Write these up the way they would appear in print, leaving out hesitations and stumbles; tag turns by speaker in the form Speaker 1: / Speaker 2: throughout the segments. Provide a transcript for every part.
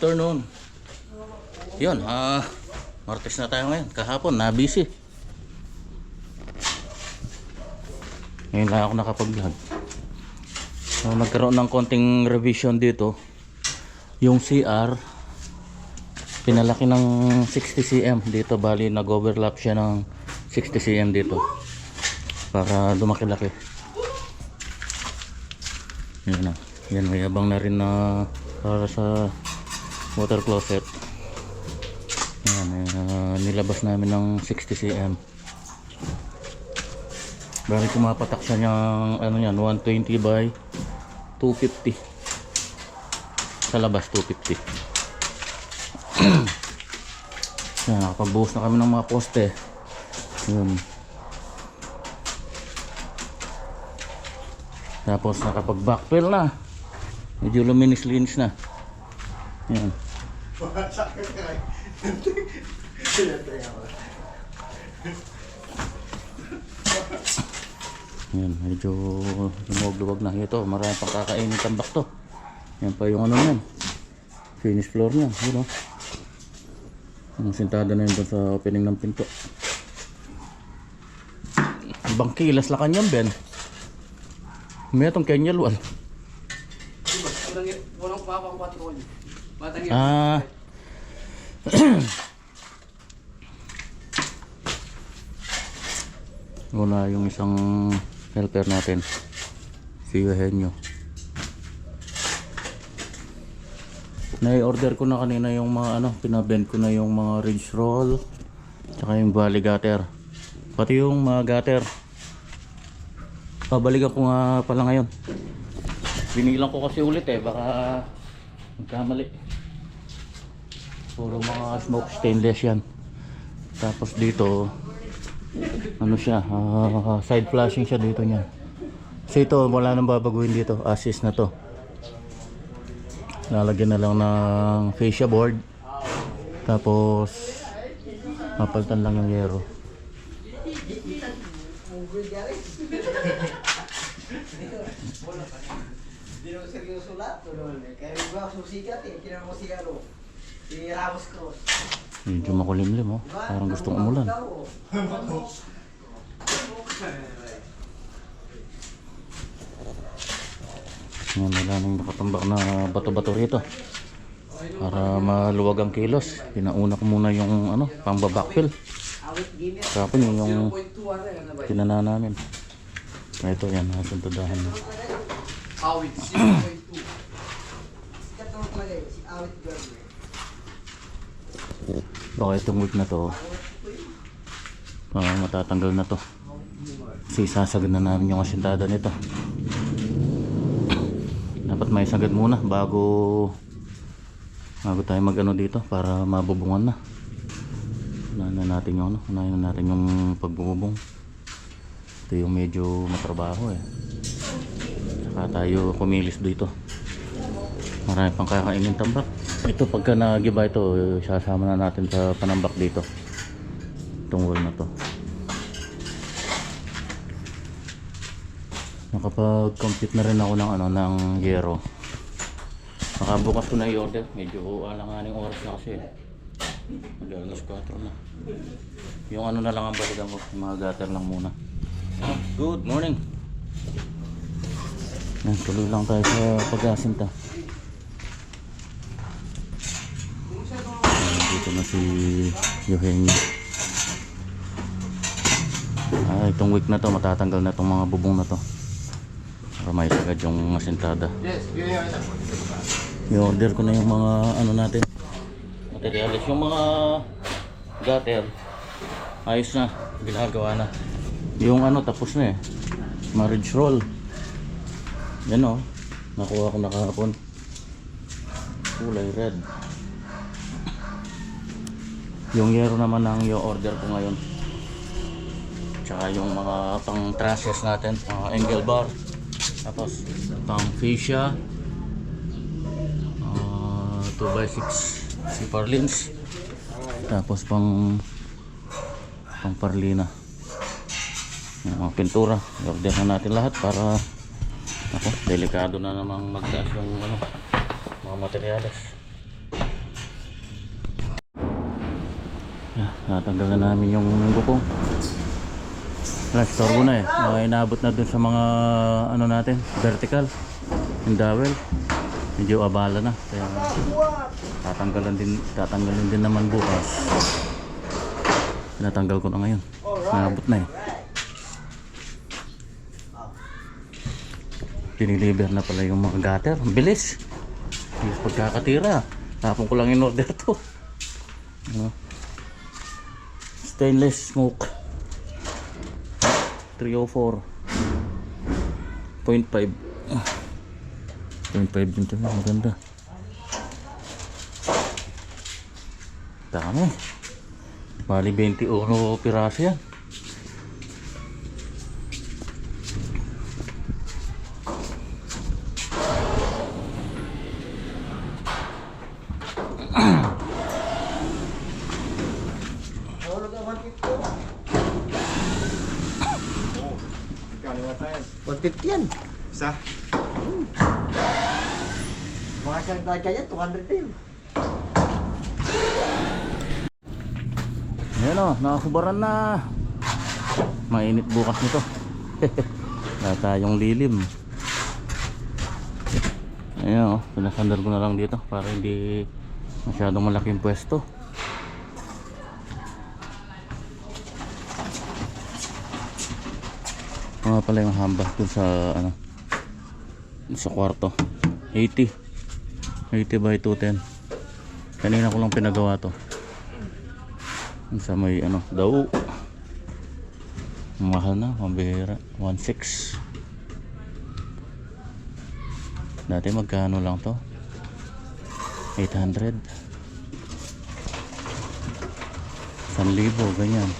Speaker 1: afternoon. Yun, Martes na tayo ngayon. Kahapon, na-busy. Ngayon lang ako nakapag-vlog. So, nagkaroon ng konting revision dito. Yung CR, pinalaki ng 60 cm dito. Bali, nag-overlap siya ng 60 cm dito. Para lumaki-laki. Yan na. Yan, may abang na rin na para sa water closet. Yan, nilabas namin ng 60 cm. Bali pumapatak siya ng ano yan, 120 by 250. Sa labas 250. Yan, nakapagbuhos na kami ng mga poste. Yun. Tapos nakapag-backfill na. Medyo luminis-linis na. Yan. Yan, medyo lumog-luwag na. Ito, marami pang kakainin tambak to. Yan pa yung ano yan. Finish floor niya. Yun o. Ang sintada na yun sa opening ng pinto. Ibang kilas la kanyang Ben. May itong Kenya luan. Wala yung isang helper natin, si Eugenio. Na-order ko na kanina yung mga ano, pinabend ko na yung mga ridge roll tsaka yung valley gutter, pati yung mga gutter. Pabalikan ko nga pala ngayon. Binilang ko kasi ulit baka magkamali. Puro mga smoke stainless yan. Tapos dito ano siya, side flashing siya dito niyan. So ito wala nang babaguhin dito, assist na to. Lalagyan na lang ng fascia board. Tapos mapalitan lang yung yero.
Speaker 2: Hindi naman seryoso lahat. Kaya rin ba susikat Kailangan mo siya si Ramos Cruz.
Speaker 1: Medyo makulimlim parang gustong umulan. Ngayon wala nang nakatambak na bato-bato rito. Para maluwag ang kilos, pinauna ko muna yung ano, pang-backfill. Kapon yung tinana namin. Ito yan, nasuntudahan na.
Speaker 2: Awit, 0.2.
Speaker 1: Baka itong week na to matatanggal na to. Kasi sasagad na namin yung asintada nito. Dapat may sagad muna bago tayo mag ano dito para mabubungan na. Unahin na natin yung pagbubong. Ito yung medyo matrabaho saka tayo kumilis dito. Marami pang kakainin tambak. Ito pagka nagiba ito, sasama na natin sa panambak dito. Itong wall na to. Nakapag-complete na rin ako ng ano, ng yero. Nakabukas ko na i-order. Medyo alanganing oras na kasi. Mag-alas 4 na. Yung ano na lang ang balikan ko, mga gutter lang muna. Good morning. Tuloy lang tayo sa pag-asinta. Dito na si Eugenio. Itong week na to matatanggal na itong mga bubong na to para may sagad yung asintada. I-order ko na yung mga ano natin, materials. Yung mga gutter ayos na, ginagawa na. Yung ano tapos na mga ridge roll yan nakuha ko na kahapon, kulay red. Yung yero naman ang i-order ko ngayon, tsaka yung mga pang trusses natin, angle bar, tapos pang fascia, 2x6 zipper lens, tapos pang parlina. Yung mga pintura, i-order na natin lahat para delikado na namang magtaas yung mga materyales. Natanggal na namin yung bukong. Wala, storbo na eh. Inabot na dun sa mga ano natin, vertical. Yung dowel. Medyo abala na. Kaya tatanggalin din naman bukas. Natanggal ko na ngayon. Inabot na eh. Diniliver na pala yung mga gutter. Ang bilis. Bilis pagkakatira. Tapon ko lang in order to. Stainless smoke 304 0.5 din ito. Maganda. Dami. Bali 21 piraso yan.
Speaker 2: One 50 yan.
Speaker 3: Isa?
Speaker 2: Mga isang tayo kaya, 200 din.
Speaker 1: Ayan o, nakasubaran na. Mainit bukas nito. Wala tayong lilim. Ayan o, pinasandar ko na lang dito para hindi masyadong malaking pwesto. Mga pala yung hamba dun sa ano, sa kwarto. 80 by 210. Kanina ko lang pinagawa to. Sa may ano, daw. Mahal na, mabihira. 1.6. Dati magkano lang to? 800. 1,000, ganyan.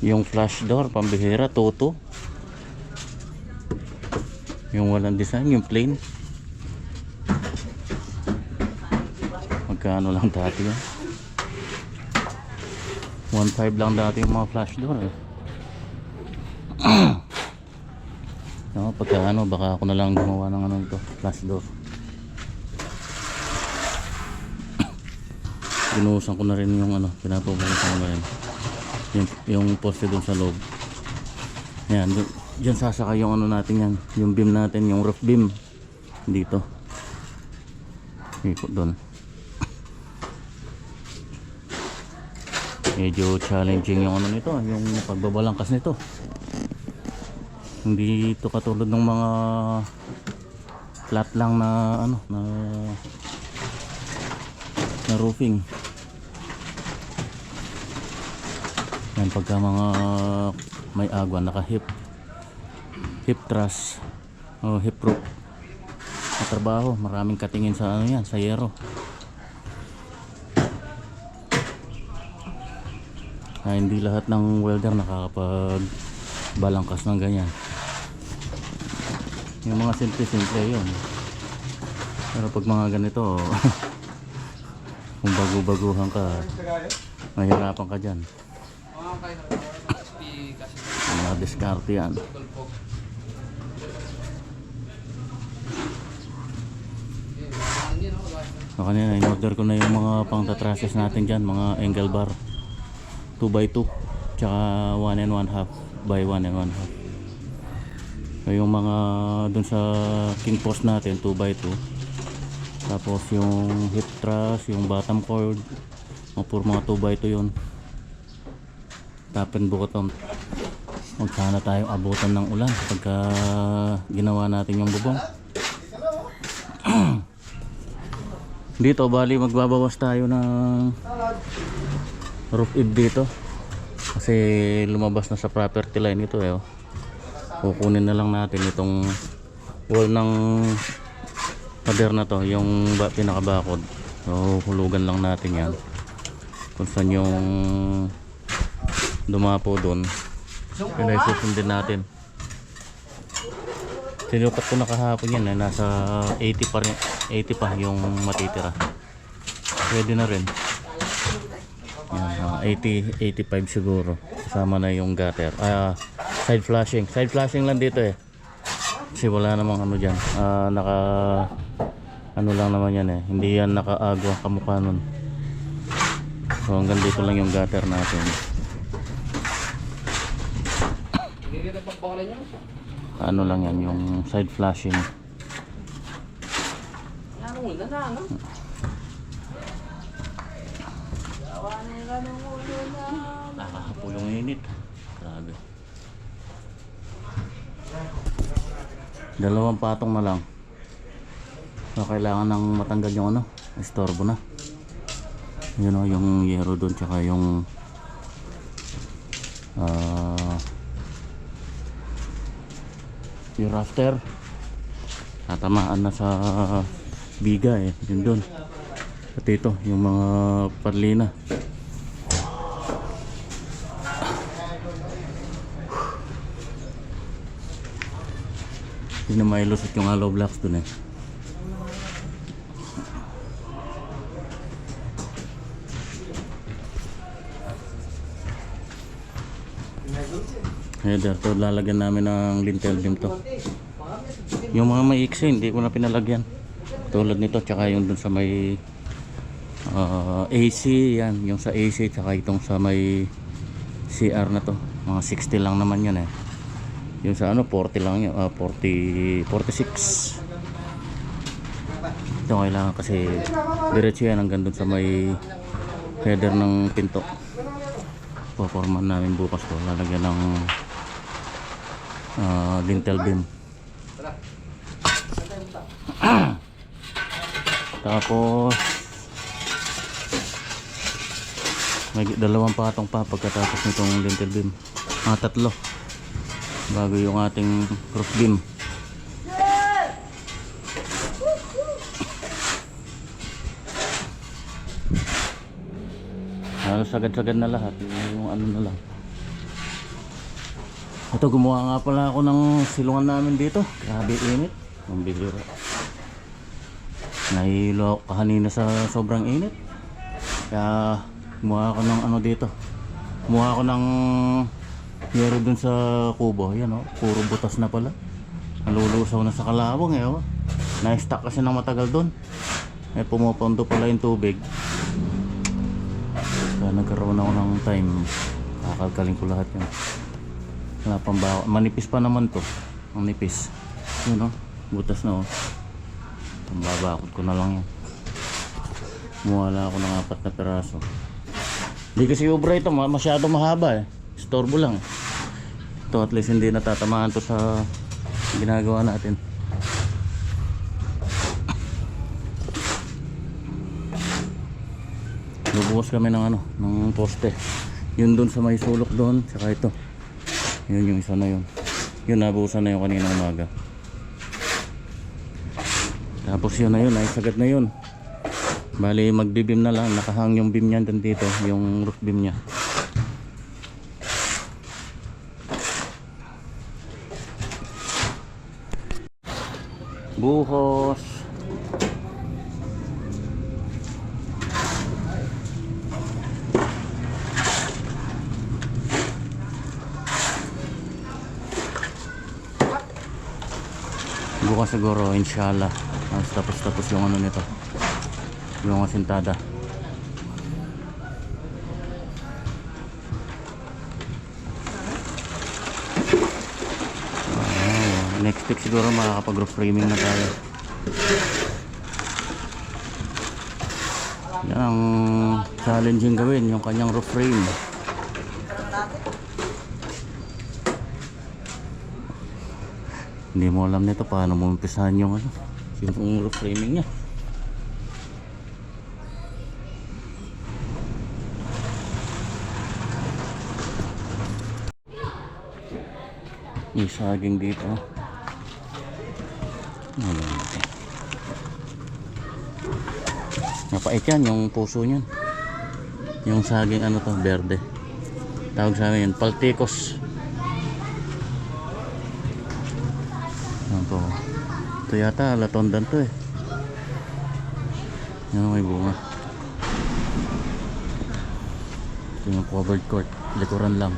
Speaker 1: Yung flash door, pambihira, toto. Yung walang design, yung plain. Magkano lang dati yan? 1.5 lang dati yung mga flash door eh. No, pagka ano, baka ako na lang gumawa ng ano ito, flash door. Binuhusan ko na rin yung ano, pinapabuhusan ko na rin yung poste dun sa loob. Yan, dyan sasaka yung ano natin yan, yung beam natin, yung roof beam dito. Ikot dun. Medyo challenging yung ano nito, yung pagbabalangkas nito. Hindi ito katulad ng mga flat lang na ano, na roofing. Yan, pagka mga may agwan, naka hip truss o hip roof na trabaho, maraming katingin sa ano yan, sa yero. Hindi lahat ng welder nakakapag balangkas ng ganyan. Yung mga simple yun, pero pag mga ganito kung bago-baguhan ka, mahirapan ka dyan. Mga diskarte yan. So, kanina in-order ko na yung mga pang-tatrases natin dyan, mga angle bar 2x2 tsaka 1 1/2 by 1 1/2. So yung mga dun sa king post natin 2x2, tapos yung hip truss, yung bottom cord, mga 2x2 yun. Top and bottom. Huwag sana tayong abutan ng ulan pagka ginawa natin yung bubong. Dito bali magbabawas tayo ng roof ib dito kasi lumabas na sa property line ito eh. Kukunin na lang natin itong wall ng pader na to, yung pinakabakod. So hulugan lang natin yan kung saan yung dumapo doon, pinaisusundin natin. Sinukat ko na kahapon yan, nasa 80 pa rin, 80 pa yung matitira. Pwede na rin yan, 80 85 siguro, kasama na yung gutter. Side flashing lang dito eh, kasi wala namang ano dyan, naka ano lang naman yan eh, hindi yan nakaagwa kamukha nun. So hanggang dito lang yung gutter natin. Ano lang yan, yung side flashing. Nakakapo yung init. Grabe. 2 patong na lang. So kailangan nang matanggal yung ano, istorbo na. Yun o, yung yero doon tsaka yung yung rafter. Tatamaan na sa biga eh, yun doon. At ito, yung mga parlina. Hindi na mailusot yung hollow blocks doon eh. Header to, lalagyan namin ng lintel beam to. Yung mga maiksi hindi ko na pinalagyan. Tulad nito tsaka yung dun sa may AC, yan, yung sa AC tsaka itong sa may CR na to. Mga 60 lang naman yan eh. Yung sa ano 40 lang yun, 46. Ito kailangan kasi diretso yan hanggang dun sa may header ng pinto. Poforman namin bukas to, lalagyan ng lintel beam. Tapos may 2 patong pa pagkatapos nitong lintel beam. 3 bago yung ating roof beam. Sagad-sagad na lahat, yung ano na lang. Ito, gumawa nga pala ako ng silungan namin dito. Grabe init, ang bihira. Nahilo ako kanina sa sobrang init. Kaya gumawa ako ng ano dito. Gumawa ako ng yero dun sa kubo. Yan o, puro butas na pala. Nalulusaw na sa kalawang eh o. Na-stuck kasi ng matagal dun. Eh pumupondo pala yung tubig. Kaya nagkaroon ako ng time. Kakalkalin ko lahat yan. Wala pang bawa. Manipis pa naman to. Ang nipis. Yun o, butas na o. Babakot ko na lang yan. Muwala ako ng 4 na peraso. Hindi kasi ubra ito, masyado mahaba eh. Istorbo lang. Ito at least hindi natatamaan to sa ginagawa natin. Bubukas kami ng ano, ng poste. Yun doon sa may sulok doon, saka ito. Yun yung isa na yun. Yun nabuhusan na yung kanina umaga. Tapos yun na yun, ay sagad na yun. Bali magbibim na lang, nakahang yung beam niya dito, yung roof beam niya. Buhos. Bukas siguro inshallah. Tapos yung ano nito, yung asintada. Next week siguro makakapag roof framing na tayo. Yan ang challenging gawin, yung kanyang roof frame. Hindi mo alam nito paano mo umpisahan yung ano, yung roof framing niya. May saging dito. Napait yan yung puso niyan. Yung saging ano to, berde. Tawag sa amin yun, paltikos. Ito yata latondan to eh. Yan may bunga. Ito yung covered court, likuran lang.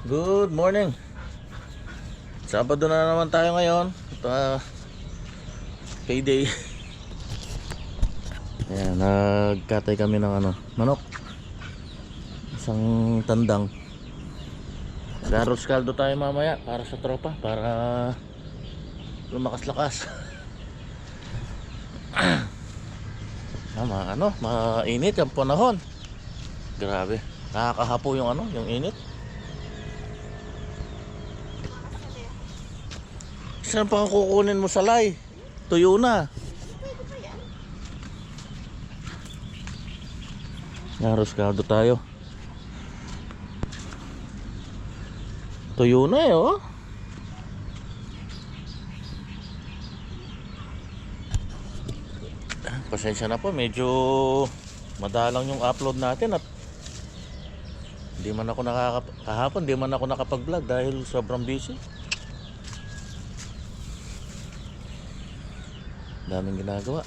Speaker 1: Good morning. Sabado na naman tayo ngayon. Payday. Ayan, nagkatay kami ng manok. Isang tandang. Garos kaldo tayo mamaya para sa tropa, para lumakas-lakas. Mainit ang panahon. Grabe. Nakakahapo yung yung init. Saan pa kukunin mo salay? Tuyo na. Garos kaldo tayo. Tuyo na oh. Pasensya na po, medyo madalang yung upload natin at hindi man ako kahapon hindi man ako nakapag-vlog dahil sobrang busy. Daming ginagawa.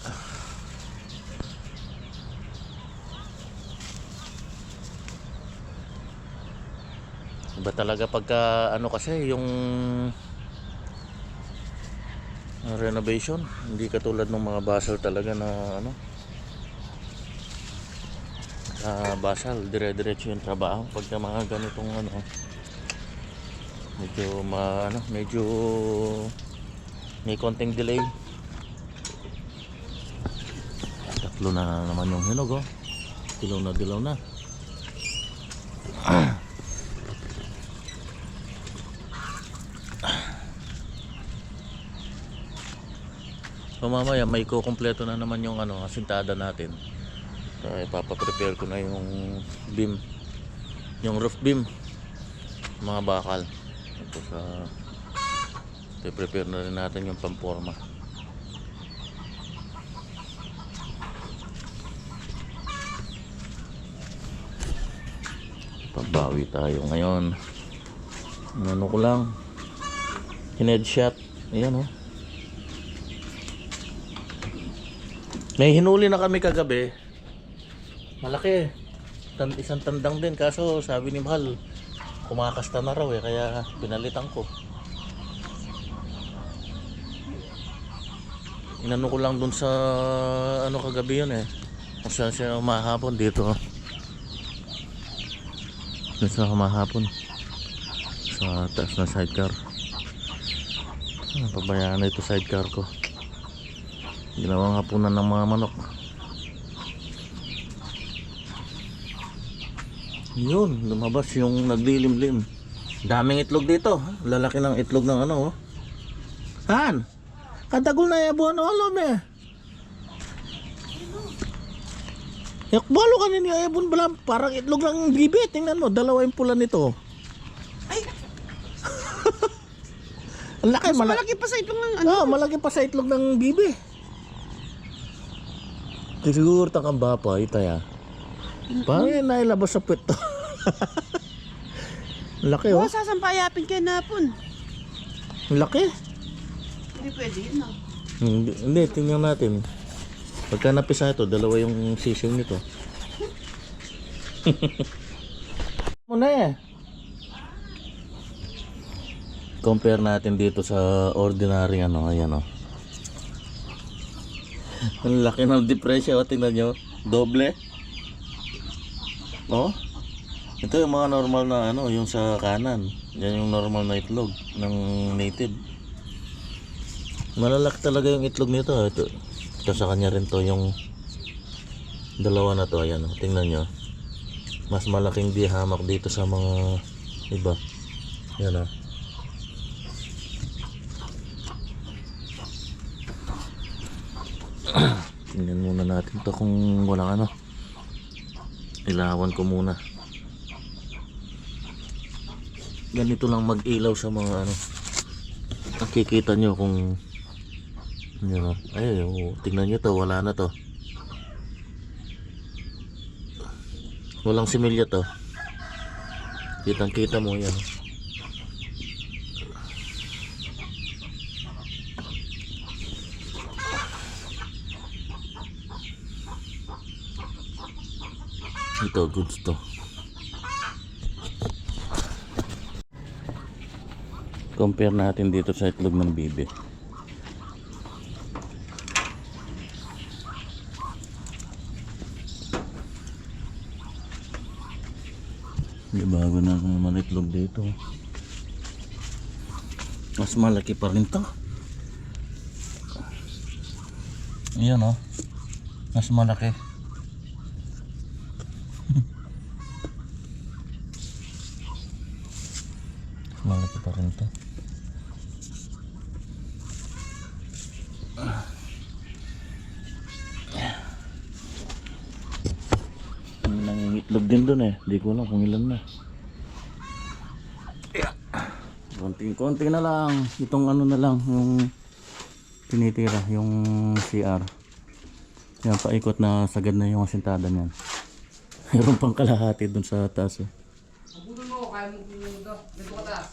Speaker 1: Iba talaga pagka kasi yung renovation, hindi katulad ng mga basal talaga na basal, dire-diretso yung trabaho. Pagka mga ganitong medyo may konting delay. Tatlo na naman yung hinog oh. Dilaw na. So mamaya may kukumpleto na naman yung asintada natin. So ipapaprepare ko na yung beam, yung roof beam, mga bakal. Tapos i-prepare na rin natin yung pamporma. Pabawi tayo ngayon. Ko lang, headshot. Ayan oh. May hinuli na kami kagabi. Malaki. Isang tandang din. Kaso sabi ni Mahal, kumakasta na raw kaya pinalitan ko. Inano ko lang dun sa kagabi yun Kung saan siya umahapon dito. Dun sa umahapon. Sa taas na sidecar. Pabayaan na ito sidecar ko. Ginawang hapunan ng mga manok. Yun, lumabas yung naglilimlim. Daming itlog dito. Lalaki ng itlog ng oh. Han! Kadagol na yabuan olom Yakbalo ka nini ayabon bala. Parang itlog ng bibi. Tingnan mo, dalawa yung pula nito. Ay! Ang laki, malaki pa sa itlog ng malaki pa sa itlog ng bibi. Siguro takang bapa, itaya. Parang nailabas sa puwet to. Laki oh.
Speaker 3: Sasampayapin kayo na pun.
Speaker 1: Laki.
Speaker 3: Hindi pwede yun
Speaker 1: Hindi, tingnan natin. Pagka napisa ito, dalawa yung sisig nito. Muna compare natin dito sa ordinary ayan oh. Ang laki ng diferensya tingnan nyo. Doble. Oh. Ito yung mga normal na yung sa kanan. Yan yung normal na itlog ng native. Malalaki talaga yung itlog nito. Ito sa kanya rin to yung dalawa na to. Ayan, tingnan nyo. Mas malaking dihamak dito sa mga iba. Ayan tingnan muna natin to kung walang ilawan ko muna. Ganito lang mag-ilaw sa mga nakikita nyo kung tingnan nyo to, wala na to, walang similya to, kitang kita mo yan. Ito, goods to. Compare natin dito sa itlog ng bibe. May bago na naman itlog dito. Mas malaki pa rin to. Ayan o. Mas malaki. Mas malaki pa rin to. May nangingitlog din dun eh. Di ko alam kung ilan na. Konting-konti na lang. Itong ano na lang, yung tinitira, yung CR. Yan, paikot na sagad na yung asintada niyan. Mayroon pang kalahati dun sa taas eh.
Speaker 2: Abulon mo, kaya mo pinundo. Dito ka taas.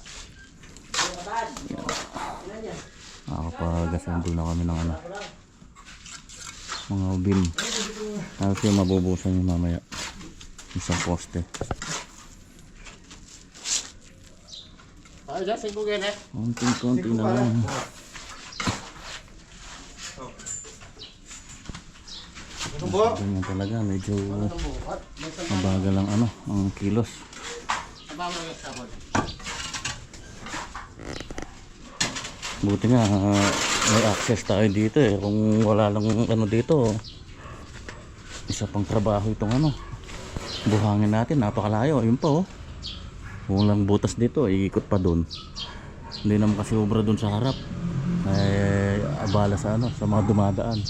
Speaker 1: Nakakapag-assemble na kami ng ano, mga bin. Tapos yung mabubusan yung mamaya. Isang poste.
Speaker 2: Ay, dyan, sigugin eh.
Speaker 1: Konting-konti na lang. Ganyan talaga, medyo mabagal ang ano, ang kilos. Buti nga may access tayo dito eh. Kung wala lang ano dito, isa pang trabaho itong ano, buhangin natin, napakalayo. Ayun pa oh, kung lang butas dito, iikot pa dun. Hindi naman kasi obra dun sa harap, ay abala sa ano, sa mga dumadaan.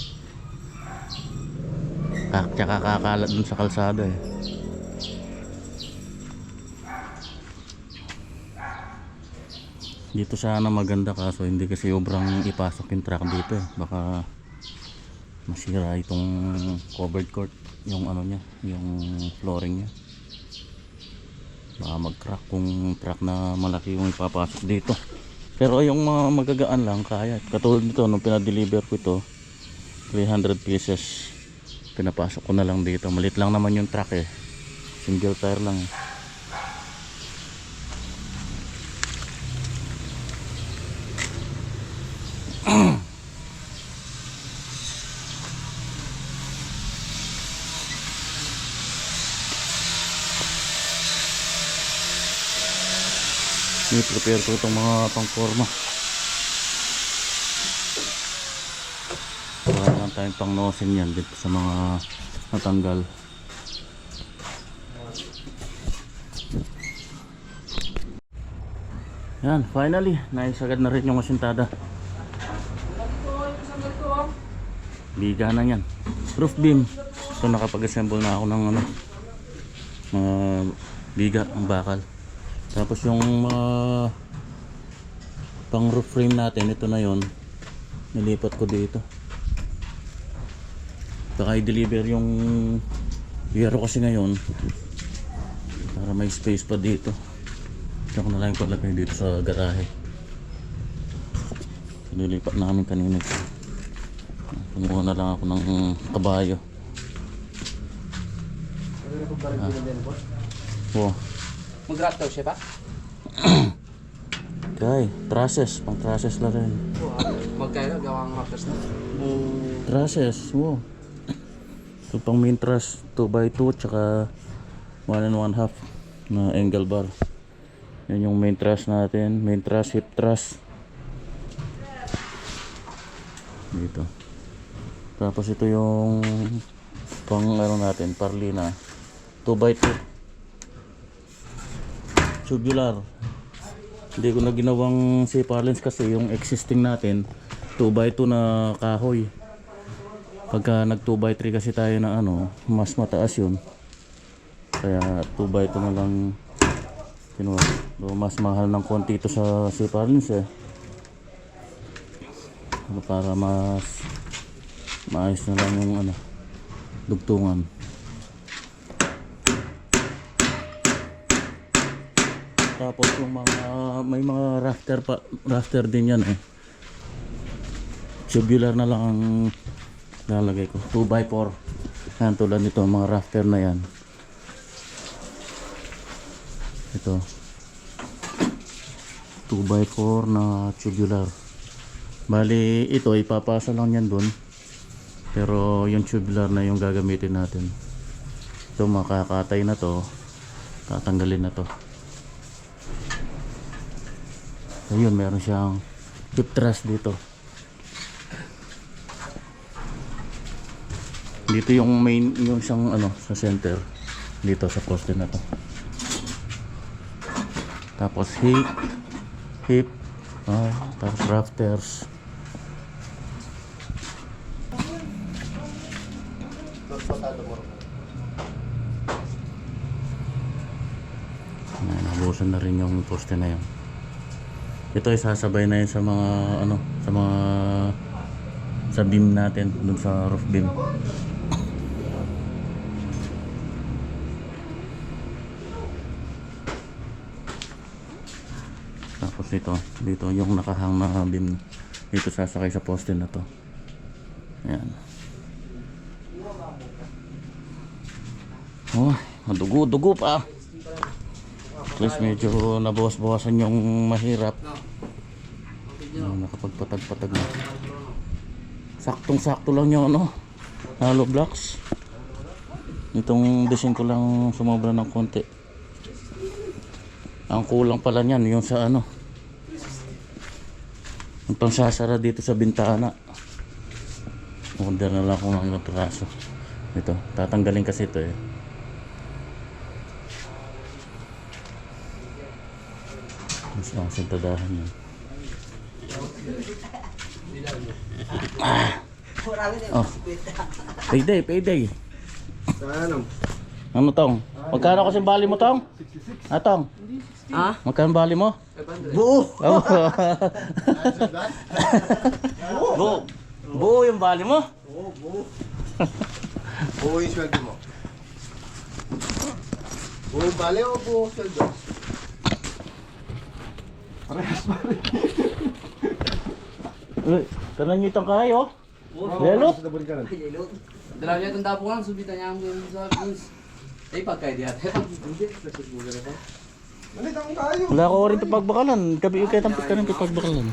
Speaker 1: Tsaka kakalat dun sa kalsada eh. Dito sana maganda, kaso hindi kasi obrang ipasok yung truck dito eh. Baka masira itong covered court, yung ano niya, yung flooring niya. Baka mag-crack kung truck na malaki yung ipapasok dito. Pero yung mga magagaan lang kaya. Katulad nito nung pinadeliver ko ito, 300 pieces, pinapasok ko na lang dito. Malit lang naman yung truck eh, single tire lang eh. I-prepare ko itong mga pang-forma. Wala lang tayong pang-nosin yan dito sa mga natanggal. Yan, finally, naisagad na rin yung asintada. Biga na yan. Roof beam. Ito nakapag-assemble na ako ng ano, mga biga, ang bakal. Tapos yung pang roof frame natin, ito na yon, nilipat ko dito. Baka i-deliver yung yero kasi ngayon para may space pa dito. Ito ko na lang palagay dito sa garahe. Nilipat namin kanina ito. Kumuha na lang ako ng kabayo. Wow.
Speaker 2: Mag-rat daw siya ba?
Speaker 1: Okay, trusses, pang trusses na rin.
Speaker 2: Magkano gawang rafters na?
Speaker 1: Trusses, wow. Ito pang main truss, 2x2 tsaka 1 1/2 na angle bar. Yan yung main truss natin, main truss, hip truss. Dito. Tapos ito yung pang ano natin, parlina, 2x2. Tubular. Hindi ko na ginawang C-parlance kasi yung existing natin 2x2 na kahoy. Pagka nag 2x3 kasi tayo na ano, mas mataas yun. Kaya 2x2 na lang kinuha. So, mas mahal ng konti ito sa C-parlance eh. Para mas maayos na lang yung ano, dugtungan. Tapos yung mga may mga rafter din yan eh. Tubular na lang ang lalagay ko. 2x4. Yan, tulad nito mga rafter na yan. Ito 2x4 na tubular. Bali ito ipapasa lang yan dun, pero yung tubular na yung gagamitin natin. Ito makakatay na to, tatanggalin na to. Ayun, meron siyang hip thrust dito. Dito yung main, yung siyang ano sa center, dito sa poste na to. Tapos hip, tapos rafters. Nabusan na rin yung poste na yun. Ito ay sasabay na yun sa mga ano, sa beam natin, dun sa roof beam. Tapos dito yung nakahang na beam, dito sasakay sa poste na to. Ayan. Oh, madugo-dugo pa. At least medyo nabawas-bawasan yung mahirap. Nakapagpatag-patag na. Saktong-sakto lang yung ano, hollow blocks. Itong design ko lang sumobra ng konti. Ang kulang pala niyan yung sa ano, yung pangsasara dito sa bintana. Order na lang kung ang piraso. Ito, tatanggalin kasi ito eh. Mas ang sintadahan yan. Oh. Payday. Ano tong? Magkano kasi bali mo tong? Atong?
Speaker 2: Ha?
Speaker 1: Magkano bali mo?
Speaker 2: Buo!
Speaker 1: Buo. Buo yung bali mo?
Speaker 2: Oo, buo. Buo yung sweldo mo. Buo bale o buo sweldo? Parehas pa rin.
Speaker 1: Uy, kanangitang kayo. Lelot.
Speaker 4: Dalawa niya itong tapo lang, subitan niya ang sa bus. Eh, pagkaya di ate. Hindi, nagsiguro na ba?
Speaker 2: Malit ang tayo.
Speaker 1: Wala ko rin pagbakalan. Gabi kayo tampit ka rin pagbakalan.